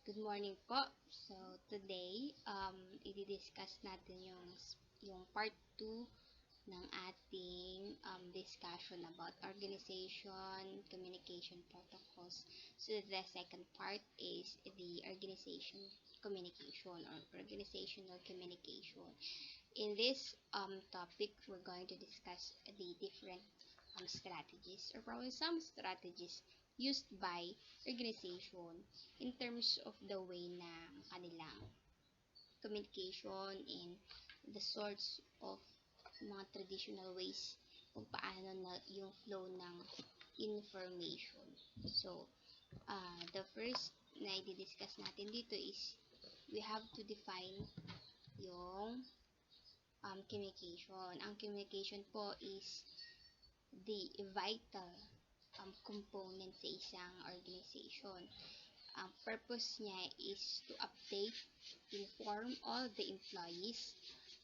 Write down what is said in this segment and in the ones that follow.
Good morning po. So, today, i-discuss natin yung part 2 ng ating discussion about organization, communication protocols. So, the second part is the organization communication or organizational communication. In this topic, we're going to discuss the different strategies or probably some strategies used by organization in terms of the way na kanilang communication and the sorts of mga traditional ways kung paano na yung flow ng information. So, the first na i-discuss natin dito is we have to define yung communication. Ang communication po is the vital component sa isang organization. Ang purpose niya is to update, inform all the employees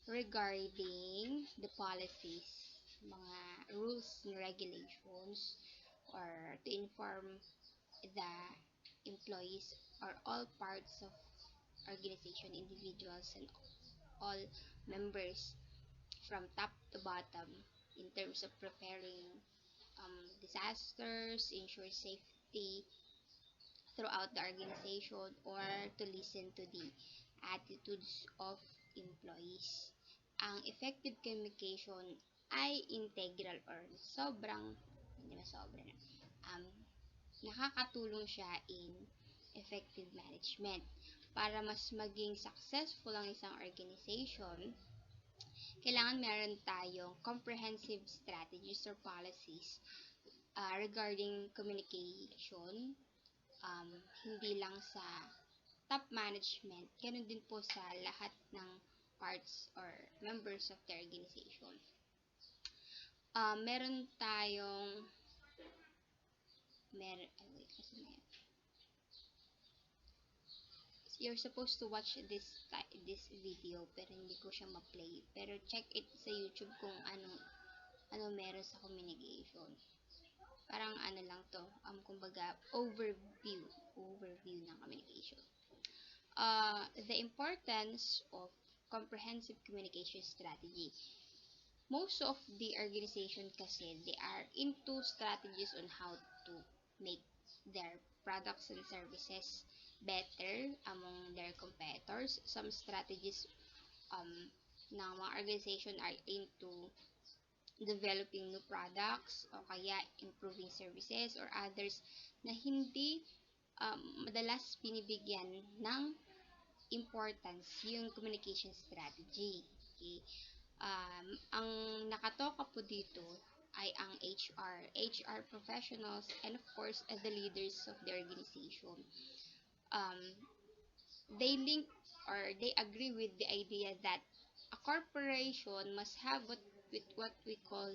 regarding the policies, mga rules and regulations, or to inform the employees or all parts of organization, individuals, and all members from top to bottom in terms of preparing disasters, ensure safety throughout the organization, or to listen to the attitudes of employees. Ang effective communication ay integral or hindi na sobra na, um, nakakatulong siya in effective management. Para mas maging successful ang isang organization, kailangan meron tayong comprehensive strategies or policies regarding communication, hindi lang sa top management, ganun din po sa lahat ng parts or members of the organization. Meron tayong you're supposed to watch this video pero hindi ko siya ma-play, pero check it sa YouTube kung ano meron sa communication. Parang lang to, kumbaga overview ng communication. The importance of comprehensive communication strategy. Most of the organization kasi, they are into strategies on how to make their products and services better among their competitors. Some strategies ng mga organization are into developing new products o kaya improving services, or others na hindi madalas binibigyan ng importance yung communication strategy. Okay? Ang nakatoka po dito ay ang HR professionals, and of course, the leaders of the organization. They link or they agree with the idea that a corporation must have what we call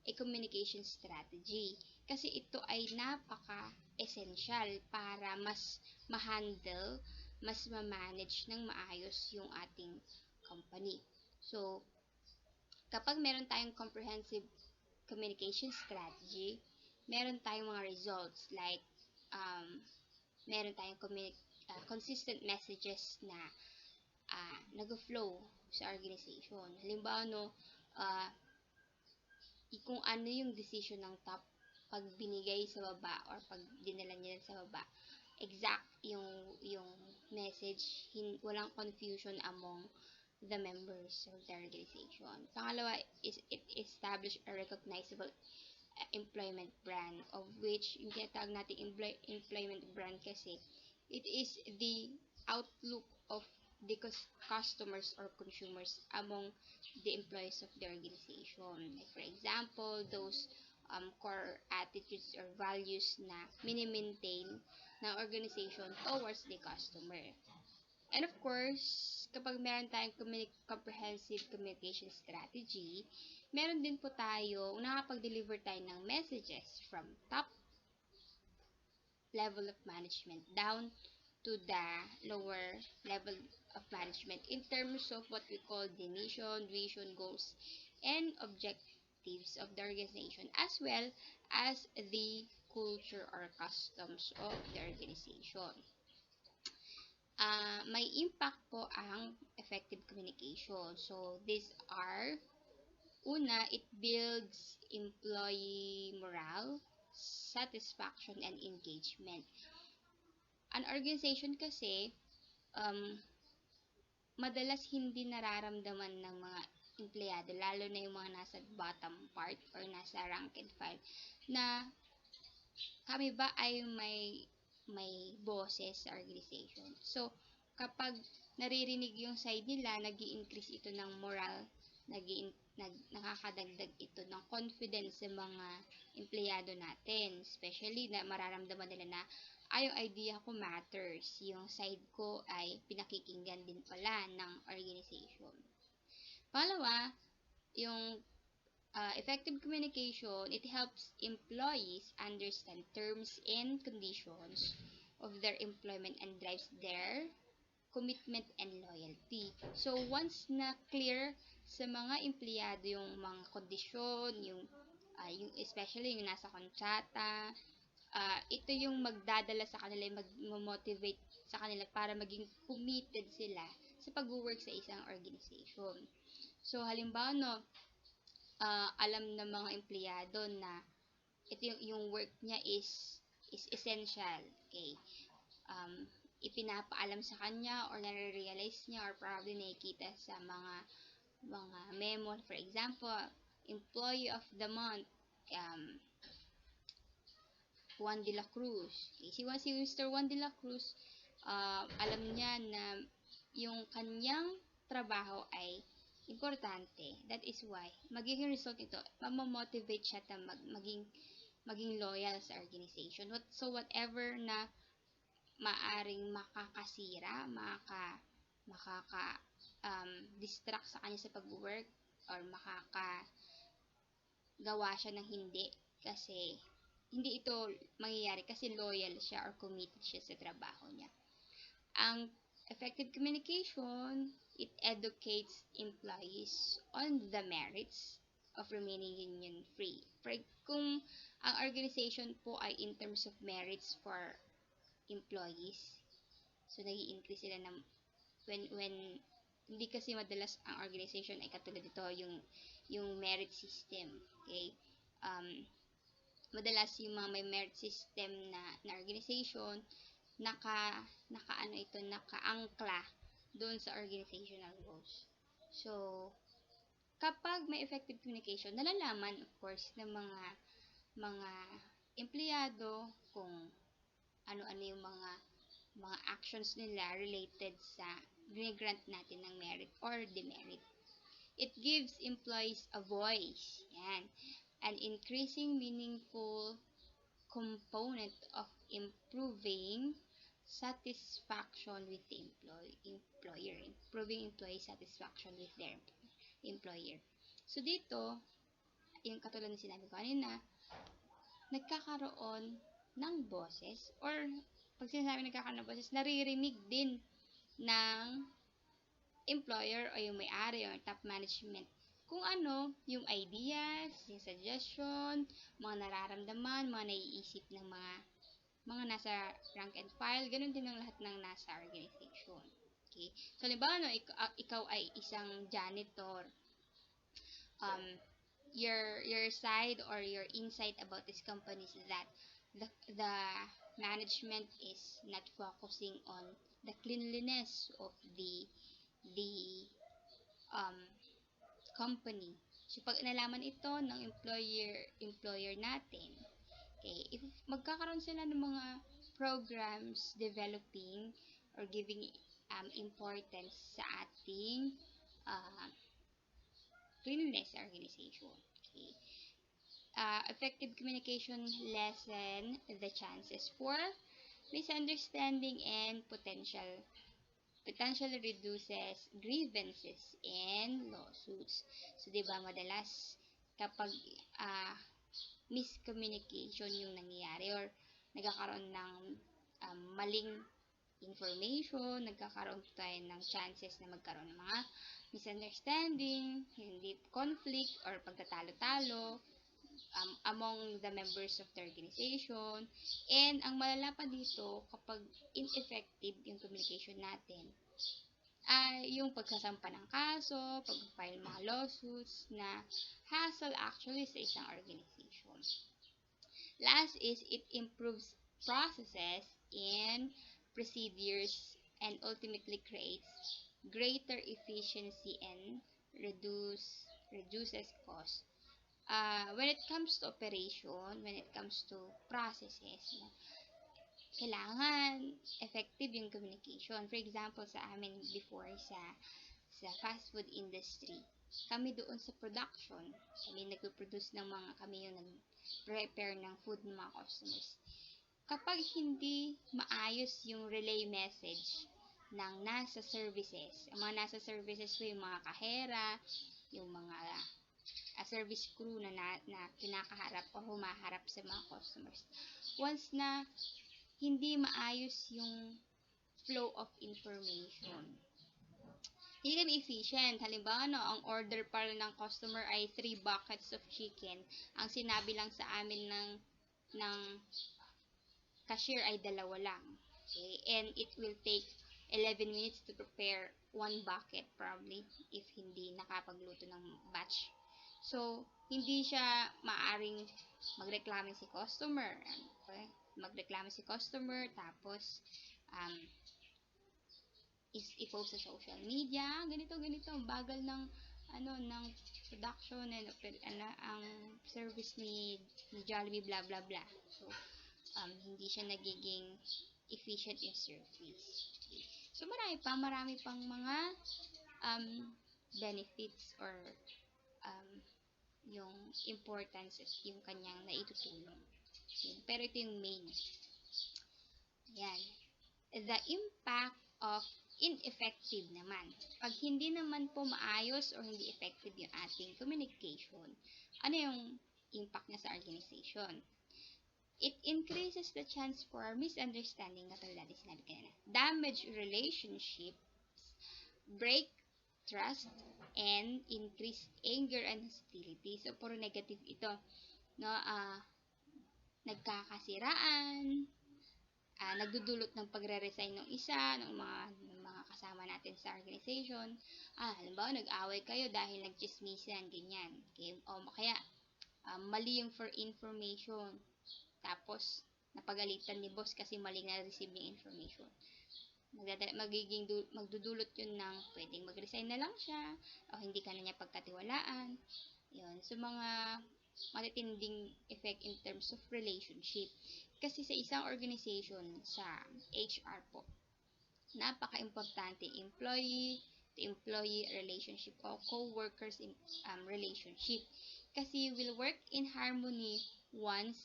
a communication strategy. Kasi ito ay napaka-essential para mas ma-handle, mas ma-manage ng maayos yung ating company. So, kapag meron tayong comprehensive communication strategy, meron tayong mga results like meron tayong consistent messages na nag-flow sa organization. Halimbawa, kung ano yung decision ng top, pag binigay sa baba or pag dinala nila sa baba, exact yung message, walang confusion among the members of the organization. Pangalawa is it establish a recognizable employment brand, of which yung tinatawag natin employment brand kasi it is the outlook of the customers or consumers among the employees of the organization. Like for example, those core attitudes or values na mini-maintain ng organization towards the customer. And of course, kapag meron tayong comprehensive communication strategy, meron din po tayo, nakapag-deliver tayo ng messages from top level of management down to the lower level of management in terms of what we call the mission, vision, goals, and objectives of the organization, as well as the culture or customs of the organization. may impact po ang effective communication. So, these are, una, it builds employee morale, satisfaction, and engagement. An organization kasi, um, madalas hindi nararamdaman ng mga empleyado, lalo na yung mga nasa bottom part or nasa rank and file, na kami ba ay may boses sa organization. So, kapag naririnig yung side nila, nag-i-increase ito ng moral, nakakadagdag ito ng confidence sa mga empleyado natin. Especially na mararamdaman nila na yung idea ko matters. Yung side ko ay pinakikinggan din pala ng organization. Pangalawa, yung effective communication, it helps employees understand terms and conditions of their employment and drives their commitment and loyalty. So, once na clear sa mga empleyado yung mga kondisyon, yung especially yung nasa kontrata, ito yung magdadala sa kanila, mag-motivate sa kanila para maging committed sila sa pag-work sa isang organization. So, halimbawa, no, alam ng mga empleyado na ito yung work niya is essential. Okay? Ipinapaalam sa kanya or nare-realize niya or probably nakikita sa mga memo. For example, employee of the month, Juan de la Cruz. Okay, si Mr. Juan de la Cruz, alam niya na yung kanyang trabaho ay importante. That is why, magiging result nito, mamomotivate siya na maging loyal sa organization. So, whatever na maaring makakasira, distract sa kanya sa pag-work, or makakagawa siya ng hindi, kasi hindi ito mangyayari kasi loyal siya or committed siya sa trabaho niya. Ang effective communication, it educates employees on the merits of remaining union free. Kung ang organization po ay in terms of merits for employees, so nag-i-increase sila ng when hindi kasi madalas ang organization ay katulad dito yung merit system. Okay? Madalas yung mga may merit system na organization, nakaangkla doon sa organizational goals. So, kapag may effective communication, nalalaman of course ng mga empleyado kung ano-ano yung mga actions nila related sa grant natin ng merit or demerit. It gives employees a voice. Yan. An increasing meaningful component of improving satisfaction with the employer. Improving employee satisfaction with their employer. So, dito, yung katulad na sinabi ko kanina, nagkakaroon ng boses, or pag sinasabi nagkakaroon ng boses, naririnig din ng employer o yung may-ari o top management kung ano yung ideas, yung suggestion, mga nararamdaman, mga naiisip ng mga nasa rank and file, ganun din ang lahat ng nasa organization. Okay? So, halimbawa, no, ikaw ay isang janitor. Your side or your insight about this company is that the management is not focusing on the cleanliness of the company. So, pag nalaman ito ng employer natin, okay, if magkakaroon sila ng mga programs developing or giving importance sa ating cleanliness organization. Okay. Effective communication lessen the chances for misunderstanding and potentially reduces grievances and lawsuits. So, di ba madalas kapag miscommunication yung nangyayari or nagkakaroon ng maling information, nagkakaroon tayo ng chances na magkaroon ng mga misunderstanding, hindi conflict, or pagtatalo-talo, among the members of the organization. And ang malala pa dito, kapag ineffective yung communication natin, ay yung pagsasampa ng kaso, pag-file mga lawsuits na hassle actually sa isang organization. Last is it improves processes and procedures and ultimately creates greater efficiency and reduces cost. When it comes to operation, when it comes to processes, kailangan effective yung communication. For example, sa amin before sa fast food industry, kami doon sa production, kami nagpo-produce ng mga, kami yung nag-prepare ng food ng mga customers. Kapag hindi maayos yung relay message ng nasa services, ang mga nasa services ko yung mga kahera, yung mga service crew na kinakaharap o humaharap sa mga customers. Once na hindi maayos yung flow of information, hindi kami efficient. Halimbawa, ang order pala ng customer ay 3 buckets of chicken. Ang sinabi lang sa amin ng cashier ay 2 lang. Okay? And it will take 11 minutes to prepare 1 bucket probably if hindi nakapagluto ng batch. So, hindi siya maaring magreklamo si customer. Okay? Magreklamo si customer, tapos i-post sa social media, ganito, ang bagal ng ng production and ang service ni Jollibee, blah blah blah. So hindi siya nagiging efficient in service. So marami pang mga benefits or yung importance at yung kanyang naitutulong. Pero ito yung main. Yan. The impact of ineffective naman. Pag hindi naman po maayos or hindi effective yung ating communication, ano yung impact niya sa organization? It increases the chance for misunderstanding, katulad natin sinabi kanina. Damage relationships, break trust, and increase anger and hostility. So, puro negative ito. No, nagkakasiraan, nagdudulot ng pagre-resign ng isa, ng mga kasama natin sa organization. Halimbawa, nag-away kayo dahil nagchismisan, ganyan. Okay? O kaya, mali yung for information. Tapos, napagalitan ni boss kasi mali na receive yung information. Magdudulot yun ng pwedeng mag-resign na lang siya, o hindi ka na niya pagkatiwalaan. Yun. So, mga matitinding effect in terms of relationship. Kasi sa isang organization, sa HR po, napaka-importante employee-to-employee relationship o co-workers relationship. Kasi you will work in harmony once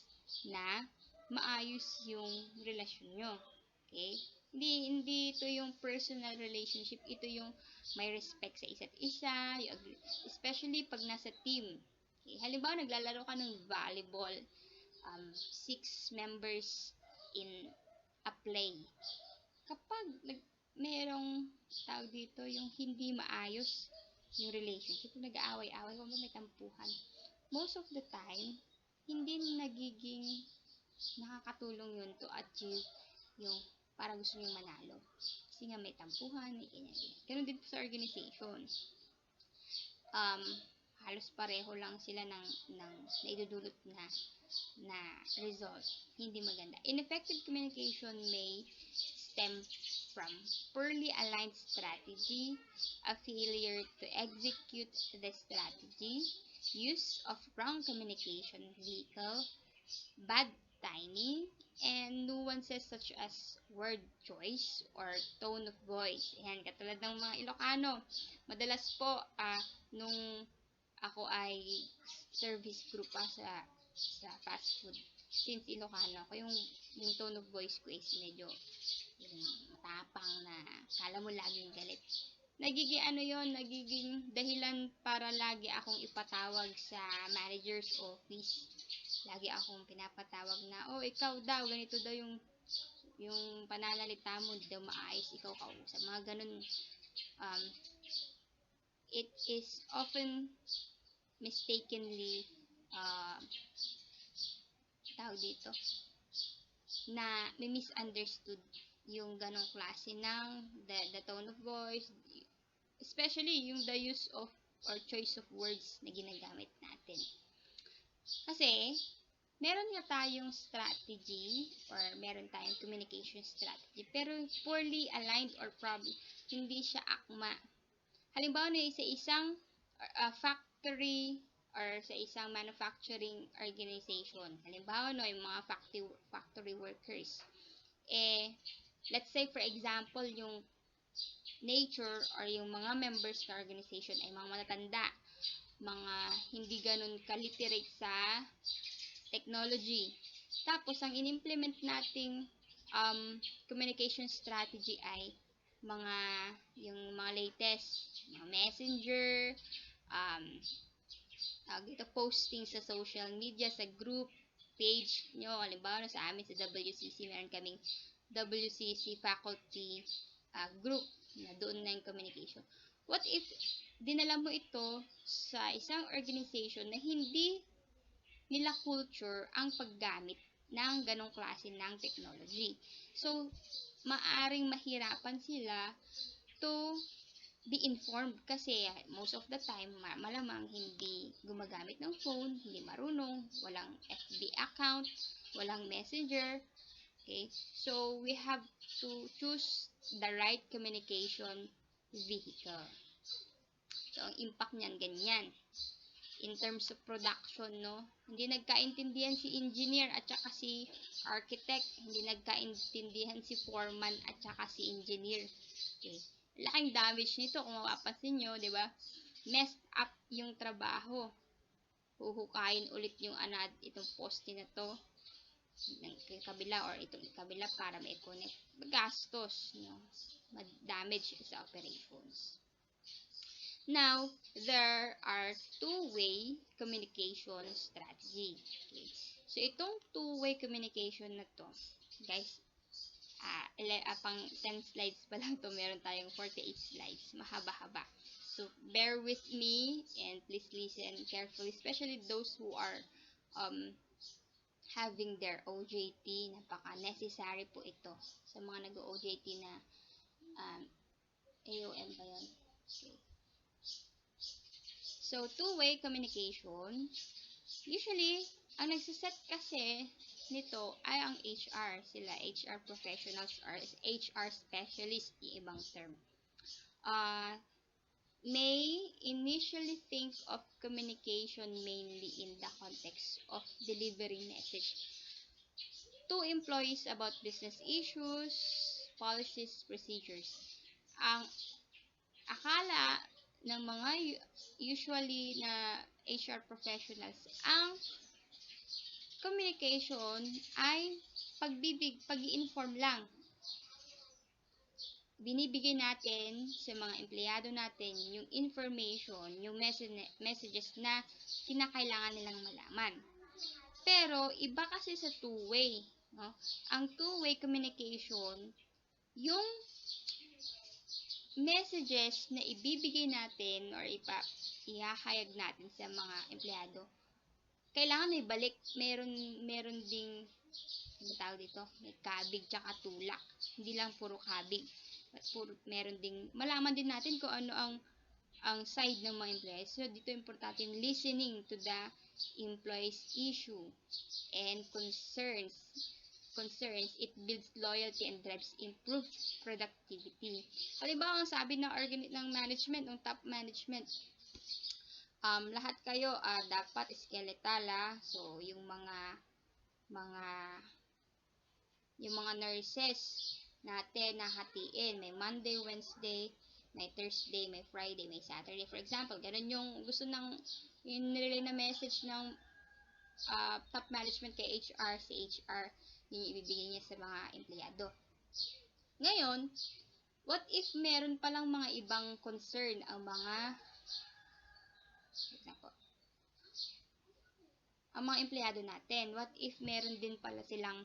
na maayos yung relasyon nyo. Okay? Hindi ito yung personal relationship, ito yung may respect sa isa't isa, especially pag nasa team. Okay? Halimbawa, naglalaro ka ng volleyball, 6 members in a play. Kapag merong tawag dito, yung hindi maayos yung relationship, nag-aaway-away, kung may tampuhan, most of the time, hindi nagiging nakakatulong yun to achieve yung para gusto nyong manalo. Kasi nga may tampuhan, may ganyan. Ganun din po sa organization. Halos pareho lang sila ng naidudulot na result. Hindi maganda. Ineffective communication may stem from poorly aligned strategy, a failure to execute the strategy, use of wrong communication vehicle, bad timing, and nuances such as word choice or tone of voice. Ayan, katulad ng mga Ilocano. Madalas po, nung ako ay service group pa sa fast food, since Ilocano ako, yung tone of voice ko is medyo yung matapang na kala mo laging galit. Nagiging dahilan para lagi akong ipatawag sa manager's office. Lagi akong pinapatawag na, ikaw daw, ganito daw yung pananalita mo, di daw maayos, ikaw kausap. Mga ganun. It is often mistakenly uh, tawag dito, na may misunderstood yung ganong klase ng the tone of voice, especially yung the use of or choice of words na ginagamit natin. Kasi, meron nga tayong strategy or meron tayong communication strategy pero poorly aligned or probably hindi siya akma. Halimbawa na sa isang factory or sa isang manufacturing organization. Halimbawa no, yung mga factory workers. Let's say for example, yung nature or yung mga members ng organization ay mga matatanda, mga hindi ganun ka-literate sa technology. Tapos, ang in-implement nating communication strategy ay mga, yung mga latest, mga messenger, um, posting sa social media, sa group, page nyo. Halimbawa, sa amin sa WCC, meron kaming WCC faculty group na doon na yung communication. What if dinala mo ito sa isang organization na hindi nila culture ang paggamit ng ganong klase ng technology? So, maaring mahirapan sila to be informed kasi most of the time malamang hindi gumagamit ng phone, hindi marunong, walang FB account, walang messenger. Okay? So, we have to choose the right communication vehicle. So, ang impact niyan ganyan. In terms of production, no? Hindi nagkaintindihan si engineer at saka si architect, hindi nagkaintindihan si foreman at saka si engineer. Okay. Laking damage nito kung mapapansin nyo, di ba? Messed up yung trabaho. Huhukayin ulit yung itong poste na to ng kabila or itong kabila para ma-connect. Gastos, no? Damage sa operations. Now, there are two-way communication strategy. Okay. So, itong two-way communication na to, guys, pang 10 slides pa lang to, meron tayong 48 slides. Mahaba-haba. So, bear with me and please listen carefully, especially those who are having their OJT. Napaka-necessary po ito sa mga nag-OJT na AOM ba yun? Okay. So, two-way communication, usually, ang nagsiset kasi nito ay ang HR. Sila, HR professionals or HR specialist, yung ibang term. May initially think of communication mainly in the context of delivering message to employees about business issues, policies, procedures. Ang akala ng mga usually na HR professionals, ang communication ay pag-i-inform lang. Binibigay natin sa mga empleyado natin yung information, yung messages na kinakailangan nilang malaman. Pero, iba kasi sa two-way. No? Ang two-way communication, yung messages na ibibigay natin or ihahayag natin sa mga empleyado, kailangan may balik, meron ding tawag dito, may kabig tsaka tulak. Hindi lang puro kabig. Meron ding malaman din natin kung ano ang side ng mga employees. So dito importante listening to the employees issue and concerns. It builds loyalty and drives improved productivity. Halimbawa, ang sabi ng management, ng top management, lahat kayo dapat skeletal So, yung mga nurses natin nahatiin. May Monday, Wednesday, may Thursday, may Friday, may Saturday. For example, ganun yung gusto yung nililay na message ng top management kay HR, si HR, yun yung ibibigay niya sa mga empleyado. Ngayon, what if meron palang mga ibang concern ang mga empleyado natin? What if meron din pala silang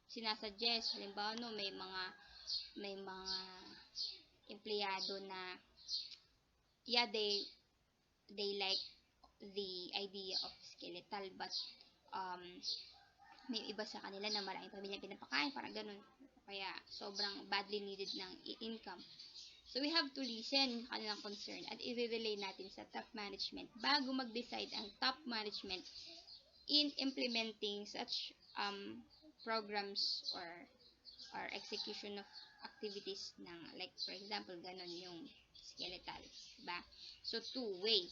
sinasuggest? Halimbawa, no, may mga empleyado na they like the idea of skeletal, but um, may iba sa kanila na maraming pamilyang pinapakain, parang ganun. Kaya sobrang badly needed ng income. So we have to listen yung kanilang concern at i-relay natin sa top management bago mag-decide ang top management in implementing such programs or execution of activities ng, like for example ganun yung skeletal, diba? So two-way.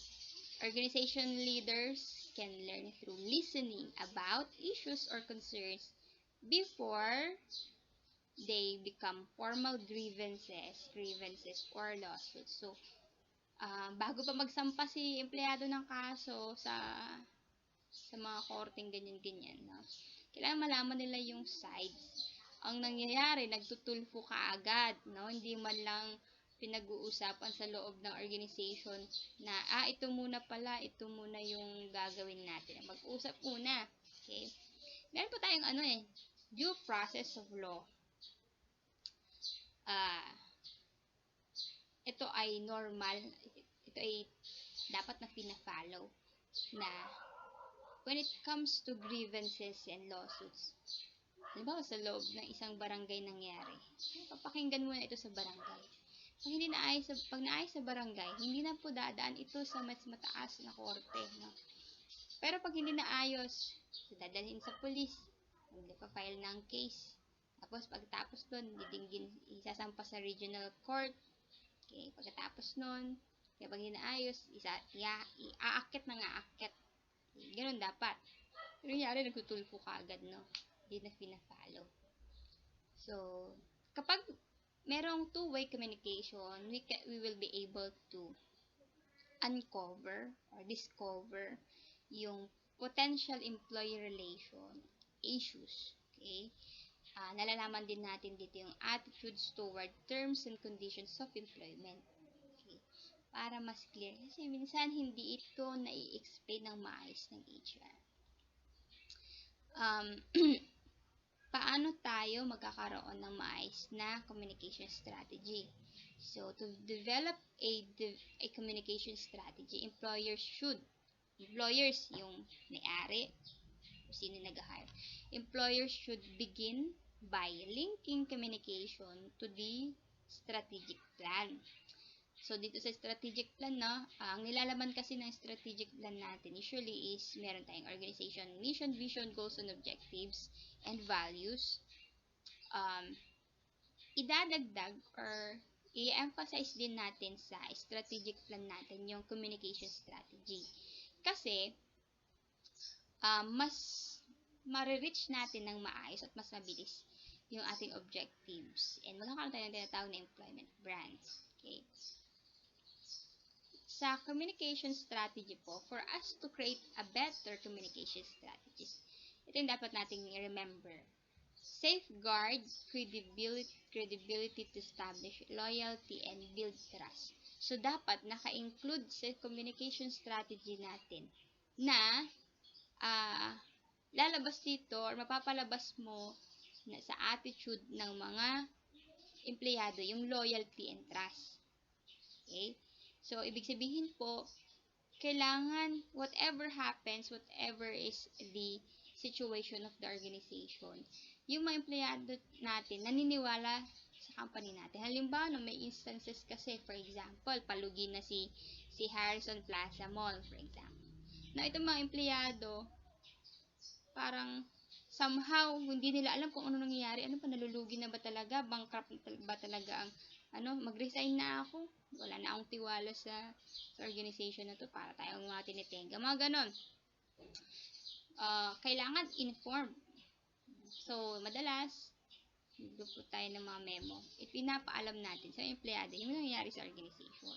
Organization leaders can learn through listening about issues or concerns before they become formal grievances or lawsuits. So, bago pa magsampa si empleyado ng kaso sa mga korteng ganyan-ganyan, no? Kailangan malaman nila yung sides. Ang nangyayari, nagtutulfo ka agad, no? Hindi man lang pinag-uusapan sa loob ng organization na, ito muna pala, ito muna yung gagawin natin. Mag-usap muna. Okay? Meron po tayong due process of law. Ito ay normal, ito ay dapat na pina-follow na when it comes to grievances and lawsuits. Halimbawa, sa loob ng isang barangay nangyari, papakinggan muna ito sa barangay. Pag naayos sa barangay, hindi na po dadaan ito sa mas mataas na korte, no? Pero pag hindi naayos, dadalhin sa police, magpa-file ng case. Tapos pagtapos doon, isasampa sa regional court. Okay, pagkatapos nun, kapag inaayos, iaakit na nga akit. Ganun dapat. Pero nangyari, nagtutulfo ka agad, no? Hindi na pina-follow. So, kapag merong two-way communication, we will be able to uncover or discover yung potential employee relation issues. Okay? Nalalaman din natin dito yung attitudes toward terms and conditions of employment. Okay? Para mas clear. Kasi minsan hindi ito nai-explain ng maayos ng HR. Paano tayo magkakaroon ng maayos na communication strategy? So, to develop a communication strategy, employers, yung may-ari, sino nag-hire, employers should begin by linking communication to the strategic plan. So, dito sa strategic plan, no, ang nilalaman kasi ng strategic plan natin usually is meron tayong organization mission, vision, goals, and objectives, and values. Idadagdag or i-emphasize din natin sa strategic plan natin yung communication strategy. Kasi, mas ma-reach natin ng maayos at mas mabilis yung ating objectives. And magkakaroon tayo ng tinatawag na employment brands. Okay? Sa communication strategy po, for us to create a better communication strategies, ito yung dapat nating remember. Safeguard credibility to establish loyalty and build trust. So, dapat naka-include sa communication strategy natin na lalabas dito or mapapalabas mo na sa attitude ng mga empleyado yung loyalty and trust. Okay? So, ibig sabihin po, kailangan whatever happens, whatever is the situation of the organization, yung mga empleyado natin naniniwala sa company natin. Halimbawa, no, may instances kasi, for example, palugi na si Harrison Plaza Mall, for example. Na itong mga empleyado, parang somehow, hindi nila alam kung ano nangyayari. Ano pa, nalulugi na ba talaga? Bankrupt ba talaga ang mag-resign na ako? Wala na akong tiwala sa organization na to para tayong mga tinitenga. Mga ganon. Kailangan informed. So, madalas, nagpo tayo ng mga memo. Ipinapaalam natin sa empleyado yung nangyayari sa organization.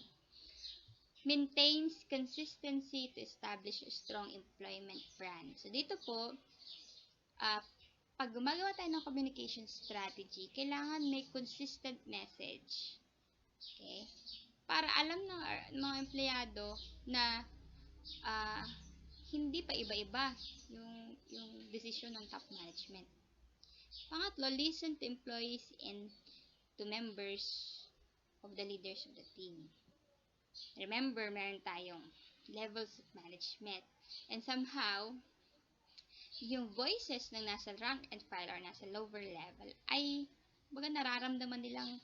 Maintains consistency to establish a strong employment brand. So, dito po, pag gumagawa tayo ng communication strategy, kailangan may consistent message. Okay? Para alam ng mga empleyado na hindi pa iba-iba yung decision ng top management. Pangatlo, listen to employees and to members of the leaders of the team. Remember, meron tayong levels of management. And somehow, yung voices ng nasa rank and file or nasa lower level ay baga nararamdaman nilang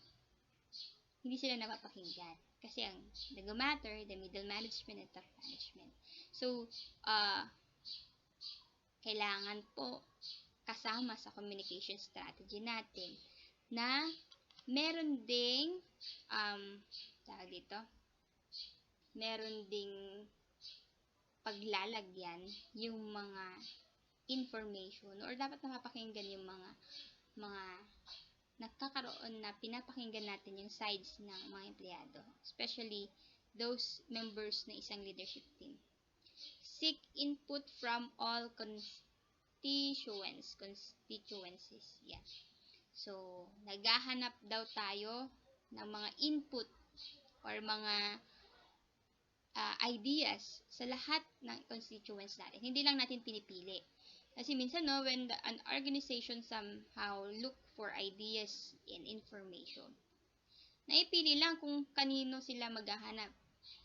hindi sila napapakinggan. Kasi ang nag-matter, the middle management and top management. So, kailangan po kasama sa communication strategy natin na meron ding tawag dito, meron ding paglalagyan yung mga information or dapat napapakinggan yung mga nagkakaroon na pinapakinggan natin yung sides ng mga empleyado, especially those members na isang leadership team. Seek input from all constituencies. Yeah. So, naghahanap daw tayo ng mga input or mga ideas sa lahat ng constituents natin. Hindi lang natin pinipili. Kasi minsan, no, when an organization somehow look for ideas and information, naipili lang kung kanino sila maghahanap.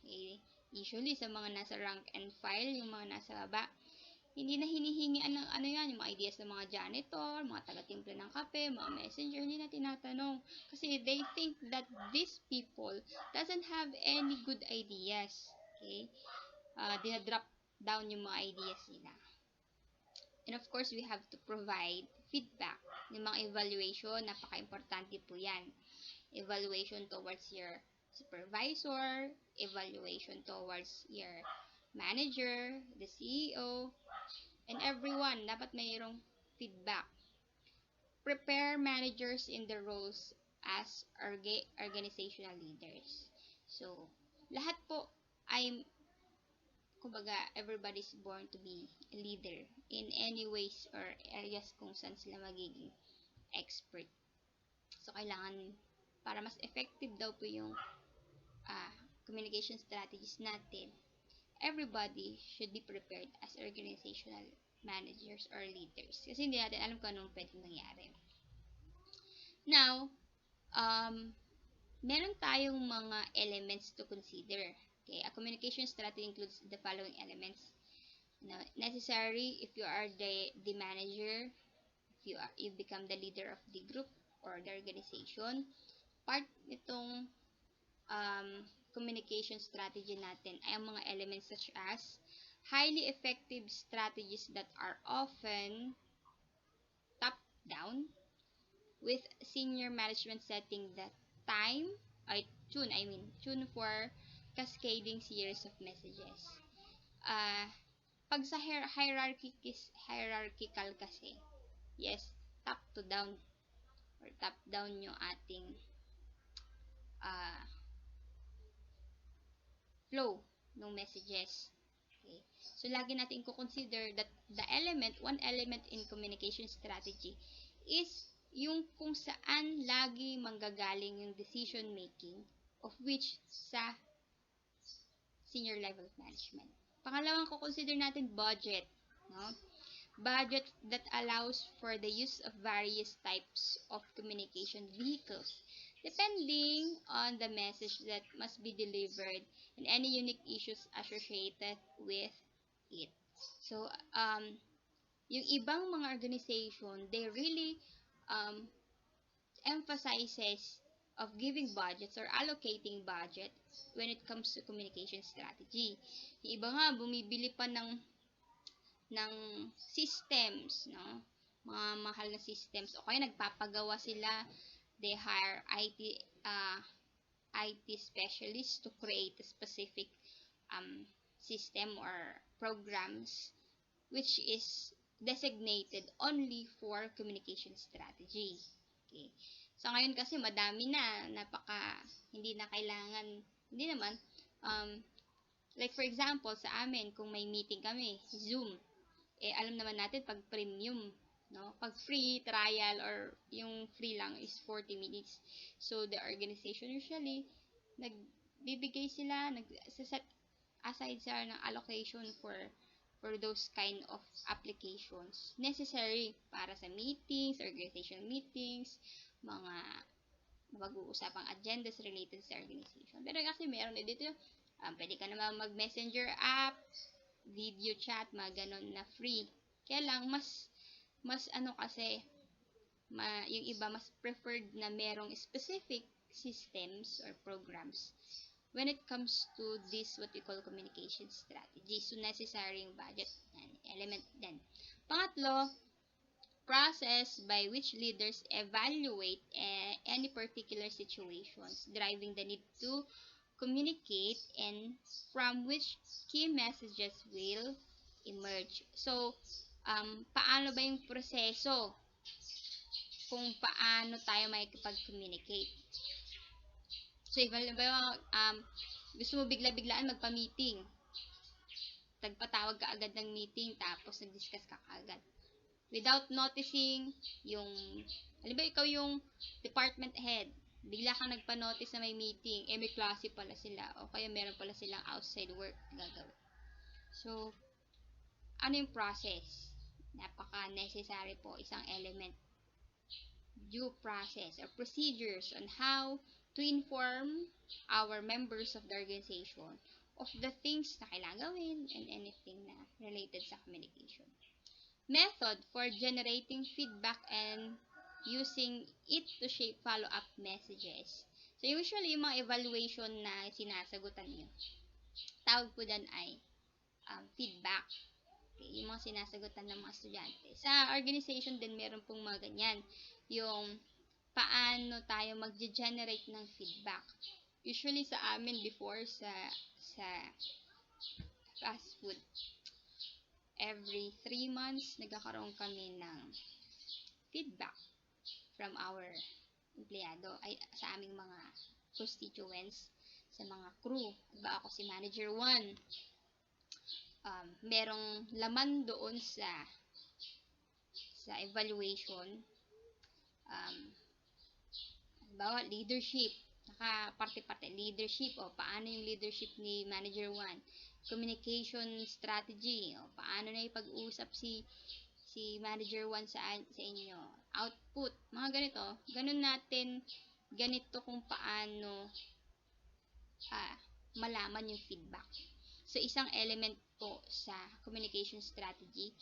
Okay? Usually, sa mga nasa rank and file, yung mga nasa baba, hindi na hinihingian ng yung mga ideas ng mga janitor, mga taga-timpla ng kape, mga messenger, hindi na tinatanong. Kasi they think that these people doesn't have any good ideas. Okay? Dinadrop down yung mga ideas nila. And of course, we have to provide feedback. Yung mga evaluation, napaka-importante po yan. Evaluation towards your supervisor, evaluation towards your manager, the CEO, and everyone. Dapat mayroong feedback. Prepare managers in their roles as organizational leaders. So, lahat po ay kumbaga, everybody's born to be a leader in any ways or areas kung saan sila magiging expert. So, kailangan, para mas effective daw po yung communication strategies natin, everybody should be prepared as organizational managers or leaders. Kasi hindi natin alam kung anong pwedeng mangyari. Now, meron tayong mga elements to consider. Okay, a communication strategy includes the following elements. Necessary if you are the manager, if you become the leader of the group or the organization. Part nitong communication strategy natin ay ang mga elements such as highly effective strategies that are often top-down with senior management setting the tune for cascading series of messages. Pag sa hierarchical kasi, yes, top to down or top down yung ating flow ng messages. Okay. So, lagi natin consider that one element in communication strategy is yung kung saan lagi manggagaling yung decision making of which sa senior level of management. Pangalawang consider natin budget, no? Budget that allows for the use of various types of communication vehicles depending on the message that must be delivered and any unique issues associated with it. So, yung ibang mga organization, they really emphasizes of giving budgets or allocating budget when it comes to communication strategy. Yung iba nga, bumibili pa ng systems, no? Mga mahal na systems. O kaya nagpapagawa sila, they hire IT specialists to create a specific system or programs which is designated only for communication strategy. Okay. So, ngayon kasi madami na, hindi na kailangan, hindi naman, like for example, sa amin, kung may meeting kami, Zoom, alam naman natin pag premium, no? Pag free trial or yung free lang is 40 minutes. So, the organization usually, nagbibigay sila, nag-set aside sila ng allocation for those kind of applications necessary para sa meetings, organizational meetings, mga mag-uusapang agendas related sa organization. Pero kasi meron dito Pwede ka naman mag-messenger app, video chat, mga ganon na free. Kaya lang, mas ano kasi, yung iba mas preferred na merong specific systems or programs when it comes to this what we call communication strategy. So, necessary yung budget. Yan, element din. Pangatlo, process by which leaders evaluate any particular situations, driving the need to communicate and from which key messages will emerge. So, paano ba yung proseso kung paano tayo makikipag-communicate? So, if gusto mo bigla-biglaan magpa-meeting, tagpatawag ka agad ng meeting, tapos nag-discuss ka agad. Without noticing yung, halimbawa ikaw yung department head, bigla kang nagpa-notice na may meeting, may klase pala sila, o kaya meron pala silang outside work gagawin. So, ano yung process? Napaka-necessary po, isang element. Due process or procedures on how to inform our members of the organization of the things na kailangan gawin and anything na related sa communication. Method for generating feedback and using it to shape follow-up messages. So, usually, yung mga evaluation na sinasagutan nyo, tawag po dyan ay feedback. Okay, yung mga sinasagutan ng mga estudyante. Sa organization din, meron pong mga ganyan. Yung paano tayo mag-generate ng feedback. Usually, sa amin before, sa fast food, every 3 months, nagkakaroon kami ng feedback from our empleyado, ay sa aming mga constituents, sa mga crew. Diba ako si Manager 1, merong laman doon sa evaluation, halimbawa, leadership, naka-parte-parte, leadership, o paano yung leadership ni Manager 1, communication strategy, o paano na ipag-usap si Manager 1 sa inyo, output, mga ganito, ganito kung paano malaman yung feedback. So, isang element po sa communication strategy,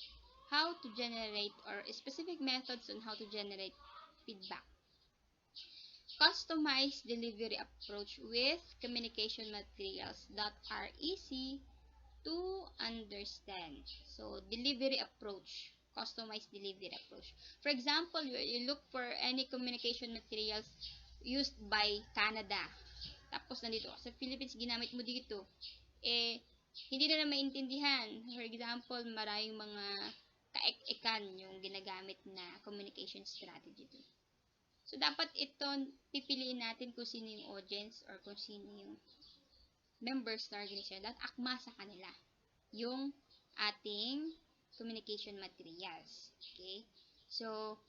how to generate or specific methods on how to generate feedback. Customized delivery approach with communication materials that are easy to understand. So, delivery approach. Customized delivery approach. For example, you look for any communication materials used by Canada. Tapos, nandito ka sa Philippines, ginamit mo dito. Hindi na maintindihan. For example, maraming mga kaek-ekan yung ginagamit na communication strategy dito. So, dapat ito, pipiliin natin kung sino yung audience or kung sino yung members na organization. Dapat akma sa kanila yung ating communication materials. Okay? So,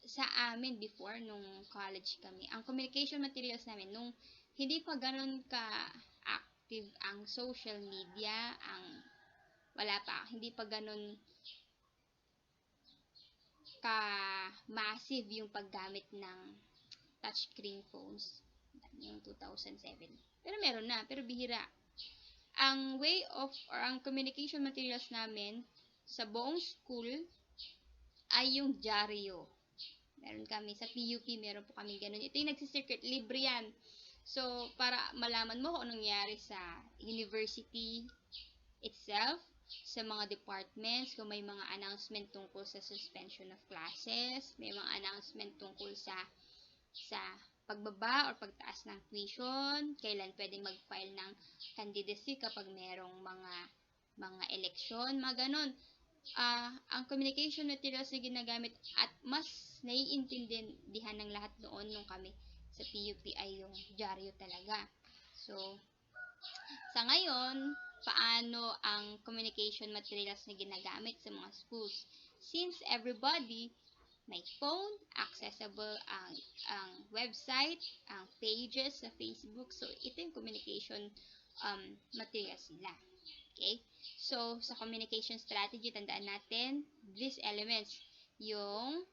sa amin before, nung college kami, ang communication materials namin, nung hindi pa ganun ka-active ang social media, wala pa, hindi pa ganun ka-massive yung paggamit ng touchscreen phones, yung 2007. Pero meron na, pero bihira. Ang way of, or ang communication materials namin sa buong school ay yung dyaryo. Meron kami, sa PUP, meron po kami ganun. Ito yung nagsisircuit, libre yan. So, para malaman mo kung anong nangyari sa university itself, sa mga departments, kung may mga announcement tungkol sa suspension of classes, may mga announcement tungkol sa pagbaba or pagtaas ng tuition, kailan pwedeng mag-file ng candidacy kapag merong mga eleksyon, mga ganun. Ang communication materials na ginagamit at mas naiintindihan ng lahat noon nung kami sa PUP ay yung dyaryo talaga. So, sa ngayon, paano ang communication materials na ginagamit sa mga schools? Since everybody may phone, accessible ang website, ang pages sa Facebook, so ito yung communication materials nila. Okay? So, sa communication strategy, tandaan natin these elements, yung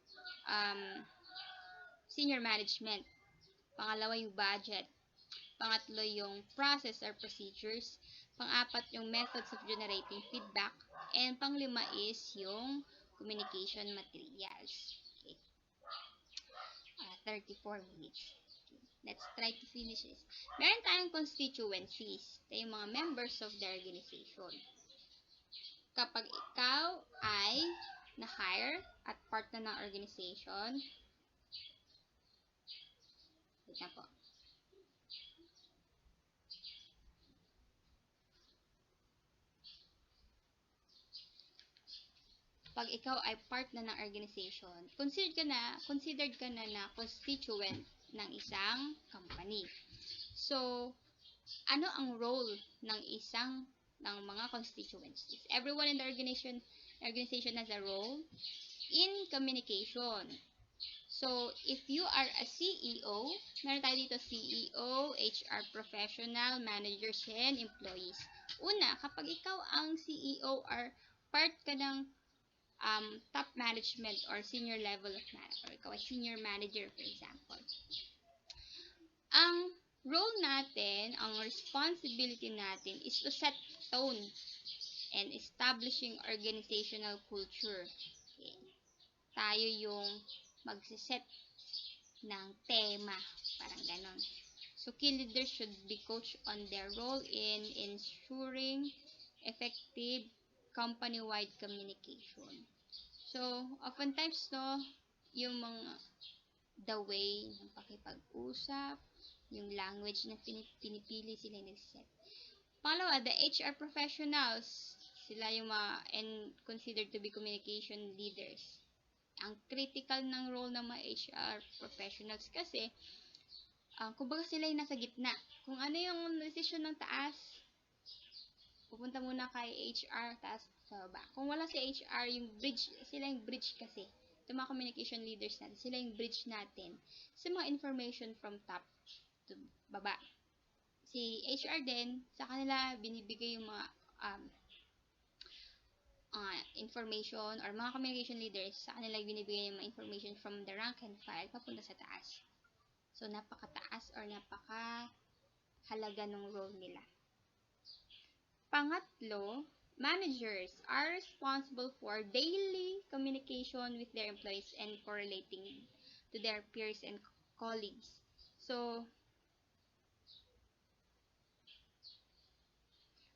senior management, pangalawa yung budget, Pangatlo, yung process or procedures. Pang-apat, yung methods of generating feedback. And panglima is yung communication materials. Okay. 34 minutes. Okay. Let's try to finish this. Meron tayong constituencies. Ito yung mga members of the organization. Kapag ikaw ay na-hire at part na ng organization, wait na po. Pag ikaw ay part na ng organization, considered ka na constituent ng isang company. So, ano ang role ng mga constituents? Everyone in the organization has a role in communication. So, if you are a CEO, meron tayo dito CEO, HR professional, managers, and employees. Una, kapag ikaw ang CEO or part ka ng top management or senior level of manager, or ikaw ay senior manager, for example, ang role natin, ang responsibility natin is to set tone and establishing organizational culture. Okay. Tayo yung magsiset ng tema, parang ganon. So, key leaders should be coached on their role in ensuring effective company-wide communication. So, oftentimes, no, yung mga the way ng pakipag-usap, yung language na pinipili sila yung nagsiset. Pangalawa, the HR professionals, sila yung mga and considered to be communication leaders. Ang critical ng role ng mga HR professionals kasi, kumbaga sila yung nasa gitna. Kung ano yung decision ng taas, pupunta muna kay HR, taas sa baba. Kung wala si HR, yung bridge, sila yung bridge kasi. Ito mga communication leaders natin, sila yung bridge natin sa mga information from top to baba. Si HR din, sa kanila binibigay yung mga information or mga communication leaders, sa kanila binibigay yung mga information from the rank and file papunta sa taas. So, napakataas or napakahalaga ng role nila. Pangatlo, managers are responsible for daily communication with their employees and correlating to their peers and colleagues. So,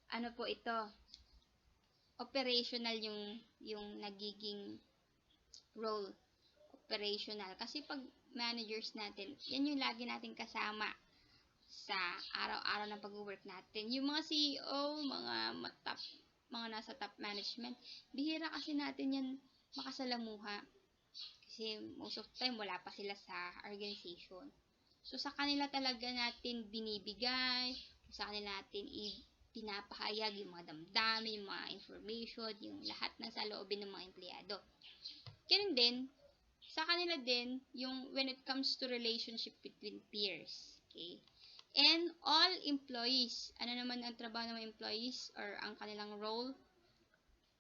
ano po ito? Operational yung nagiging role. Operational. Kasi pag managers natin, yan yung lagi natin kasama sa araw-araw na pag-work natin. Yung mga CEO, mga nasa top management, bihira kasi natin yan makasalamuha. Kasi most of the time, wala pa sila sa organization. So, sa kanila talaga natin binibigay, sa kanila natin pinapahayag yung mga damdamin, yung mga information, yung lahat ng saloobin ng mga empleyado. Ganun din, sa kanila din, yung when it comes to relationship between peers. Okay? And all employees, ano naman ang trabaho ng mga employees or ang kanilang role?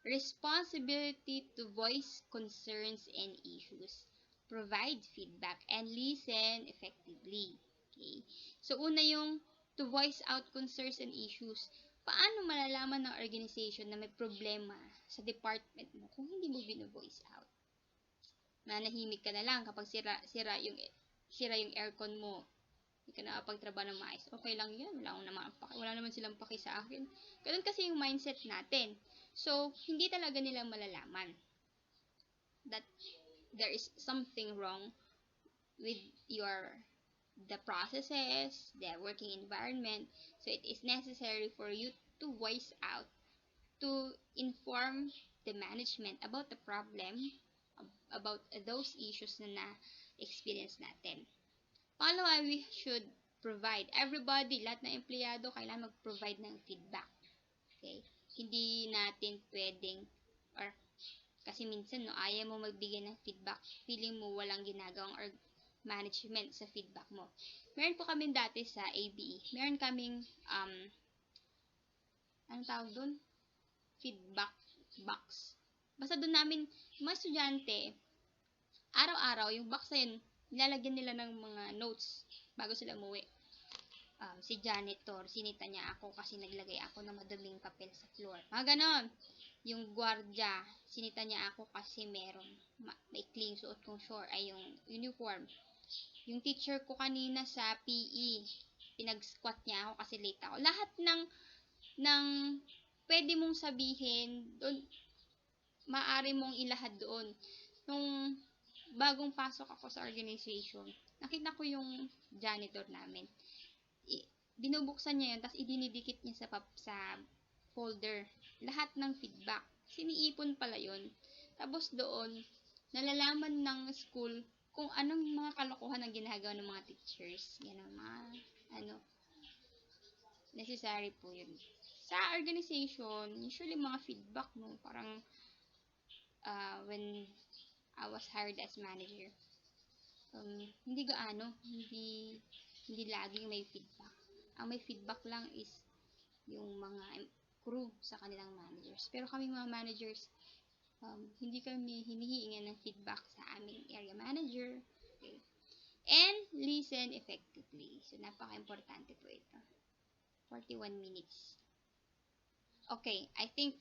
Responsibility to voice concerns and issues, provide feedback, and listen effectively. Okay? So, una yung to voice out concerns and issues. Paano malalaman ng organization na may problema sa department mo kung hindi mo bino-voice out? Manahimik ka na lang kapag sira yung aircon mo. Hindi ka nakapagtrabaho ng maayos. Okay lang yan. Wala naman silang paki sa akin. Ganun kasi yung mindset natin. So, hindi talaga nila malalaman that there is something wrong with the processes, the working environment. So, it is necessary for you to voice out, to inform the management about the problem, about those issues na na-experience natin. Pangalawa, we should provide. Everybody, lahat ng empleyado, kailangan mag-provide ng feedback. Okay? Hindi natin pwedeng, or kasi minsan, no, ayaw mo magbigay ng feedback, feeling mo walang ginagawang or management sa feedback mo. Meron po kami dati sa ABE. Meron kaming, anong tawag doon? Feedback box. Basta doon namin, yung mga estudyante, araw-araw, yung box na yun, nilalagyan nila ng mga notes bago sila umuwi. si janitor, sinita niya ako kasi naglagay ako ng maduming papel sa floor. Mga ganon. Yung gwardiya, sinita niya ako kasi merong maikling suot kong short ay yung uniform. Yung teacher ko kanina sa PE, pinag-squat niya ako kasi late ako. Lahat ng pwede mong sabihin, doon, maaari mong ilahad doon. Nung bagong pasok ako sa organization, nakita ko yung janitor namin. Binubuksan niya yun, tapos idinidikit niya sa folder. Lahat ng feedback. Siniipon pala yun. Tapos doon, nalalaman ng school kung anong mga kalokohan ang ginagawa ng mga teachers. Yan ang mga, necessary po yun. Sa organization, usually mga feedback, no, parang when I was hired as manager, hindi gaano, hindi laging may feedback. Ang may feedback lang is yung mga crew sa kanilang managers. Pero kami mga managers, hindi kami hinihiingan ng feedback sa aming area manager. Okay. And listen effectively. So, napaka-importante po ito. 41 minutes. Okay, I think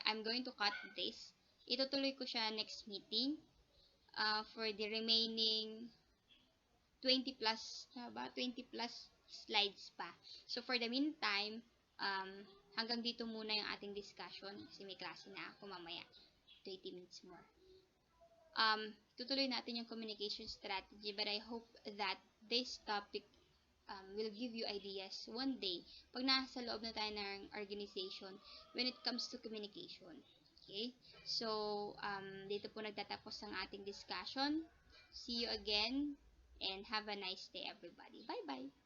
I'm going to cut this. Itutuloy ko siya next meeting for the remaining 20 plus, ba? 20 plus slides pa. So, for the meantime, hanggang dito muna yung ating discussion kasi may klase na ako mamaya. 20 minutes more. Tutuloy natin yung communication strategy, but I hope that this topic will give you ideas one day pag nasa loob na tayo ng organization when it comes to communication. Okay? So, dito po nagtatapos ang ating discussion. See you again and have a nice day, everybody. Bye-bye!